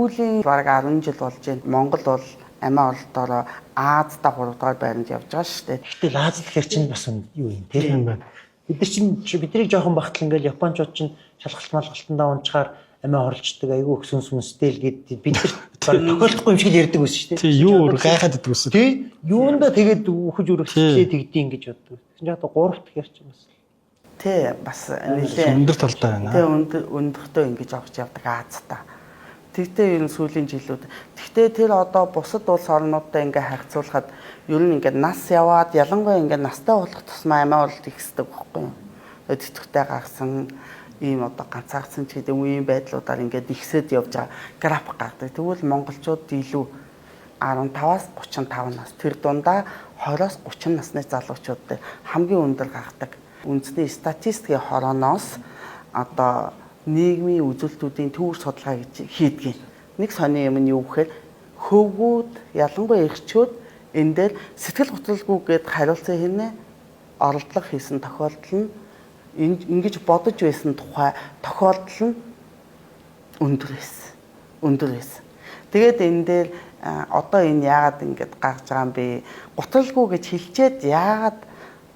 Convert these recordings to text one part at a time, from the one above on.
сүүлийн бараг 10 жил болж байна. Монгол бол амиа оролтоороо Азда 3 дугаар байранд явж байгаа шүү дээ. Гэтэл Аз гэхэр чинь бас юу юм те юм байна. Бид нар чинь бидний жоохон багтал ингээл Япончууд чинь шалгалт малгалтандаа унчаар амиа хорлцдаг айгүй их сүнстэй л гээд бид нар тохиолдохгүй юм шиг ярьдаг байсан шүү дээ. Тий юу гайхаад иддэг байсан. Тий юунда тэгээд үхэж өрөвчлээ тэгдэйн гэж боддог. Тэгсэн чинь одоо 3-т гэхэр чинь бас Тий бас нэлээ өндөр талтай байна. Тий өндөртөө ингэж авч явдаг Азта. Тэгтээ ер нь сүүлийн жилүүд. Тэгтээ тэр одоо бусад улс орнуудтай ингээ харьцуулахад ер нь ингээ нас яваад ялангуяа ингээ настай болох тусмаа амиа орлт ихсдэг байхгүй юу? Тэтгэвтэй гарсан ийм одоо ганцаардсан ч гэдэг үеийн байдлуудаар ингээд ихсээд явж байгаа график гардаг. Тэгвэл монголчууд илүү 15-аас 35 нас тэр дундаа 20-оос 30 насны залуучуудтай хамгийн өндөр гардаг. Үндэсний статистикийн хорооноос одоо нийгмийн үзүүлэлтүүдийн төвөр судалгаа гэж хийдэг. Нэг сони юм нь юу гэхээр хөвгүүд ялангуяа эрчүүд энэ дээр сэтгэл готролгүйгээд хариулцсан хийнэ оролдлого хийсэн тохиолдол нь ингэж бодож байсан тухай тохиолдол нь өндөр байсан. Тэгээд энэ дээр одоо энэ яагаад ингэж гарч байгаа юм бэ? Готролгүй гэж хэлчихэд яагаад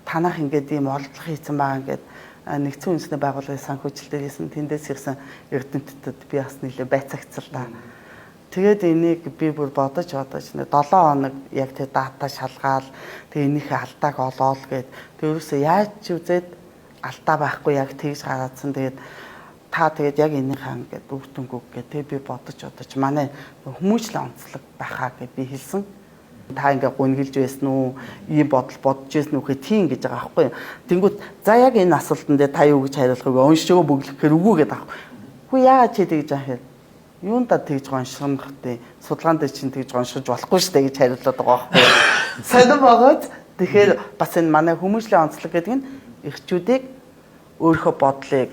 танах ингэж ийм оролдлого хийсэн байгаа ингээд нэгдсэн үндэсний байгууллагын санхүүжилтээр хийсэн тэндээс ирсэн эрдэмтдүүд би бас нэлээд байцаагцлаа. Тэгээд энийг би бүр бодож 7 хоног яг тэр дата шалгаал тэгээд энийхээ алдааг олоол гээд тэрөөсөө яаж ч үзээд алдаа байхгүй яг тэгж гараадсан. Тэгээд та тэгээд яг энийхээ ингээд үр дүнгүйг гэдэг би бодож манай хүмүүжлийн онцлог байхаа гэж би хэлсэн. Та ингээ гүнгэлж байсан уу? Ийм бодол бодож байсан уу гэх тийм гэж байгаа байхгүй юу? Тэнгүүд за яг энэ асуултанд та юу гэж хариулахыг уншиж өгөө бөглөхөөр үгүй гэдэг аахгүй. Хүү яагаад чи тэгж аахаа? Юундаа тэгж гоншгох вэ? Судалгаан дээр чинь тэгж гоншиж болохгүй шүү дээ гэж хариулаад байгаа байхгүй юу? Сонирн богод тэгэхээр бас энэ манай хүмүүжлийн онцлог гэдэг нь эрчүүдийг өөрийнхөө бодлыг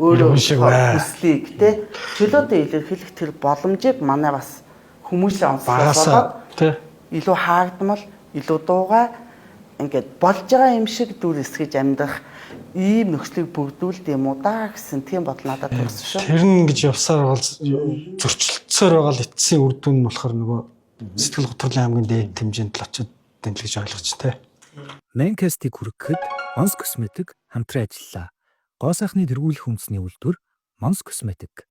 өөрөө хүслийг те чөлөөтэй илэрхийлэх тэр боломжийг манай бас хүмүүжлийн онцлогоос болоод илүү хаагдмал, илүү дуугай ингээд болж байгаа юм шиг дүр эсгэж амьдрах ийм нөхцөлийг бүрдүүлд юм уу да гэсэн тийм бодол надад төрсөн шүү. Тэр нь гэж явсаар бол зөрчилдсөөр байгаа л эцсийн үр дүн нь болохоор нөгөө сэтгэл готрлын хамгийн дээд хэмжээнд л очиод тэмдэглэж ойлгож тэ. Манкастыг хүргэхэд Монс Косметик хамтран ажиллаа. Гоо сайхны тэргүүлэх үндэсний үйлдвэр Монс Косметик.